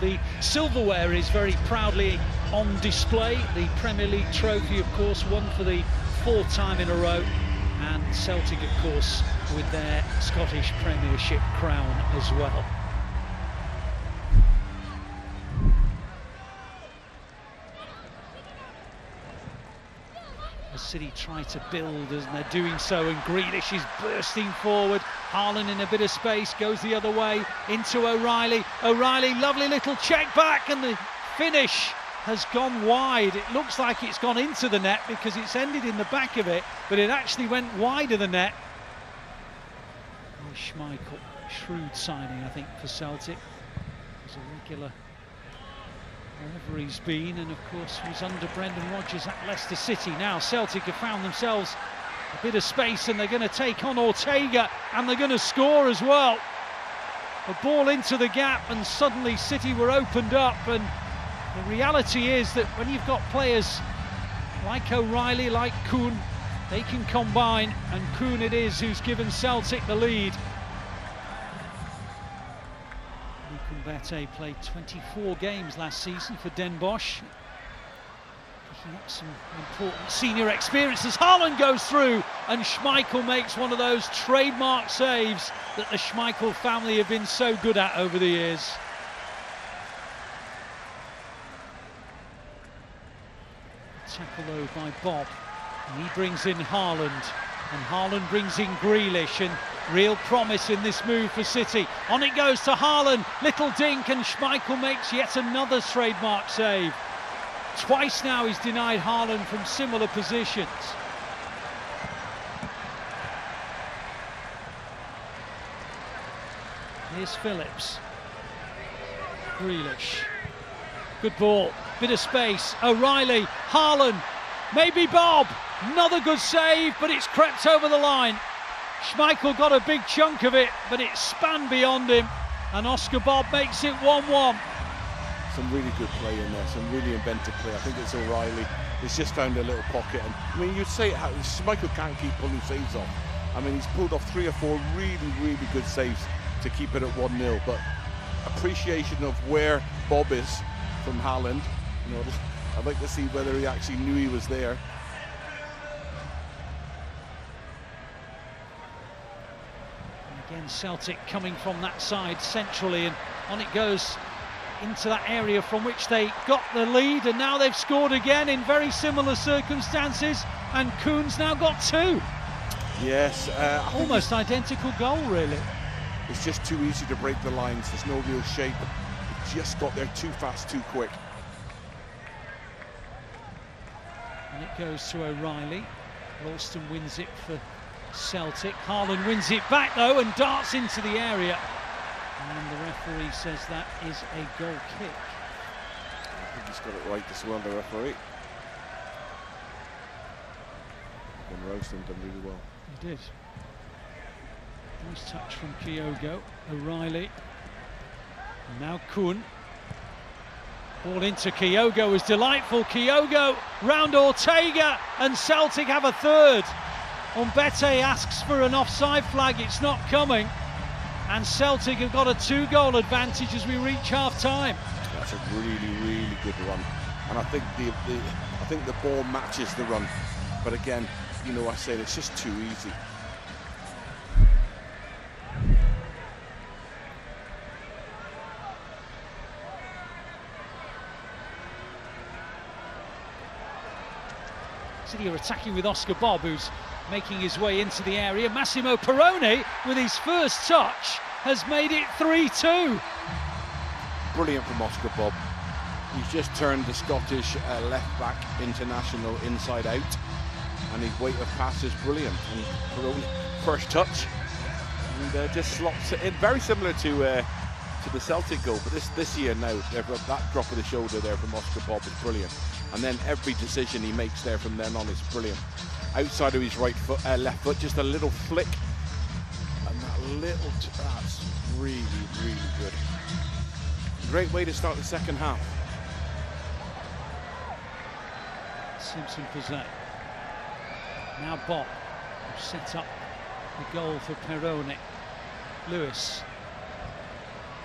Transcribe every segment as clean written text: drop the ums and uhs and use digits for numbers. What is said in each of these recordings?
The silverware is very proudly on display. The Premier League trophy, of course, won for the 4th time in a row. And Celtic, of course, with their Scottish Premiership crown as well. As City try to build, and they're doing so, and Grealish is bursting forward. Haaland in a bit of space, goes the other way into O'Reilly. O'Reilly, lovely little check back, and the finish has gone wide. It looks like it's gone into the net because it's ended in the back of it, but it actually went wide of the net. Oh, Schmeichel, shrewd signing, I think, for Celtic. He's a regular wherever he's been, and of course was under Brendan Rodgers at Leicester City. Now Celtic have found themselves a bit of space, and they're going to take on Ortega, and they're going to score as well. A ball into the gap, and suddenly City were opened up. And the reality is that when you've got players like O'Reilly, like Kuhn, they can combine, and Kuhn it is who's given Celtic the lead. Mbete played 24 games last season for Den Bosch, picking up some important senior experience as Haaland goes through, and Schmeichel makes one of those trademark saves that the Schmeichel family have been so good at over the years. Tackle though by Bob, and he brings in Haaland, and Haaland brings in Grealish, and real promise in this move for City. On it goes to Haaland, little dink, and Schmeichel makes yet another trademark save. Twice now he's denied Haaland from similar positions. Here's Phillips. Grealish. Good ball, bit of space. O'Reilly, Haaland, maybe Bob. Another good save, but it's crept over the line. Schmeichel got a big chunk of it, but it spanned beyond him, and Oscar Bob makes it 1-1. Some really good play in there, some really inventive play. I think it's O'Reilly. He's just found a little pocket, and I mean, you'd say Schmeichel can't keep pulling saves off. I mean, he's pulled off 3 or 4 really good saves to keep it at 1-0, but appreciation of where Bob is from Haaland. You know, I'd like to see whether he actually knew he was there. Again, Celtic coming from that side centrally, and on it goes into that area from which they got the lead, and now they've scored again in very similar circumstances, and Kuhn's now got 2. Yes. Almost identical goal, really. It's just too easy to break the lines. There's no real shape. It just got there too fast, too quick. And it goes to O'Reilly. Ralston wins it for Celtic. Haaland wins it back though and darts into the area, and the referee says that is a goal kick. I think he's got it right as well, the referee. And Ralston done really well. He did. Nice touch from Kyogo. O'Reilly. Now Kuhn. Ball into Kyogo was delightful. Kyogo round Ortega, and Celtic have a third. Mbete asks for an offside flag, it's not coming, and Celtic have got a 2-goal advantage as we reach half-time. That's a really good run, and I think the ball matches the run, but again, you know, I said it's just too easy. City are attacking with Oscar Bob, who's making his way into the area. Massimo Perrone, with his first touch, has made it 3-2. Brilliant from Oscar Bob. He's just turned the Scottish left-back international inside out, and his weight of pass is brilliant. And Perrone, first touch, and just slots it in. Very similar to the Celtic goal, but this year now, that drop of the shoulder there from Oscar Bob is brilliant. And then every decision he makes there from then on is brilliant. Outside of his right foot, left foot, just a little flick, and that's really good. Great way to start the second half. Simpson Pizzet. Now Bob, who set up the goal for Perrone. Lewis.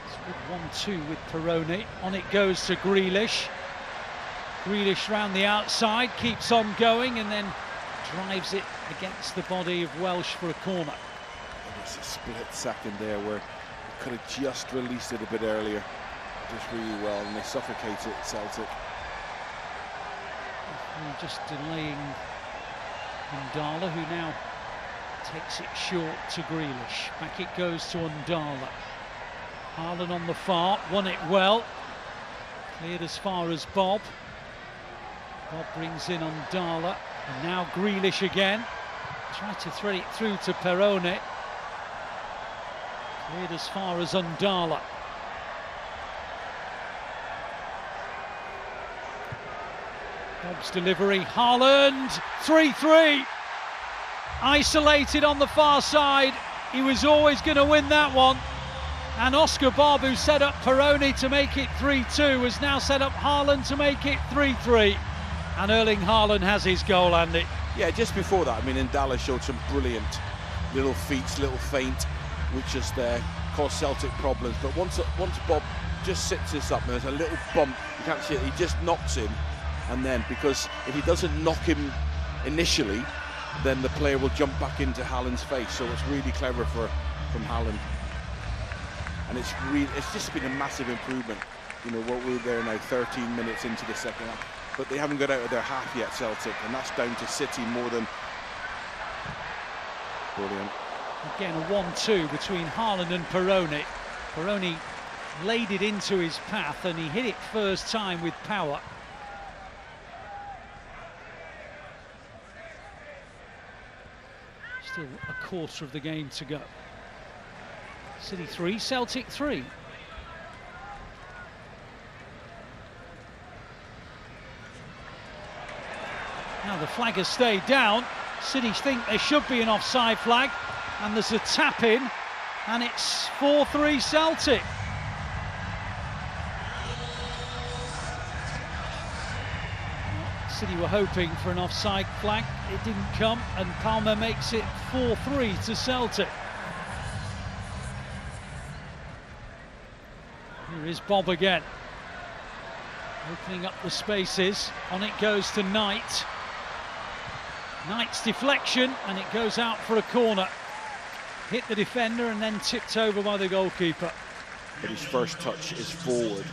It's Good 1-2 with Peroni. On it goes to Grealish. Grealish round the outside, keeps on going and then drives it against the body of Welsh for a corner. It's a split second there where he could have just released it a bit earlier. Just really well, and they suffocate it, Celtic. Just delaying Undala, who now takes it short to Grealish. Back it goes to Undala. Haaland on the far, won it well. Cleared as far as Bob. Bob brings in Undala, and now Grealish again. Tried to thread it through to Peroni. Cleared as far as Undala. Bob's delivery, Haaland, 3-3. Isolated on the far side, he was always going to win that one. And Oscar Bob, who set up Peroni to make it 3-2, has now set up Haaland to make it 3-3. And Erling Haaland has his goal, Andy. Yeah, just before that, I mean, Undala showed some brilliant little feats, little feint, which just caused Celtic problems. But once Bob just sits this up, there's a little bump, you can't see it, he just knocks him. And then, because if he doesn't knock him initially, then the player will jump back into Haaland's face. So it's really clever from Haaland. And it's just been a massive improvement. You know, what we're there now, 13 minutes into the second half. But they haven't got out of their half yet, Celtic, and that's down to City more than brilliant. Again, a 1-2 between Haaland and Peroni. Peroni laid it into his path and he hit it first time with power. Still a quarter of the game to go. City 3, Celtic 3. Now the flag has stayed down. City think there should be an offside flag, and there's a tap in, and it's 4-3 Celtic. City were hoping for an offside flag, it didn't come, and Palmer makes it 4-3 to Celtic. Here is Bob again, opening up the spaces. On it goes to Knight. Knight's deflection, and it goes out for a corner. Hit the defender and then tipped over by the goalkeeper. But his first touch is forward.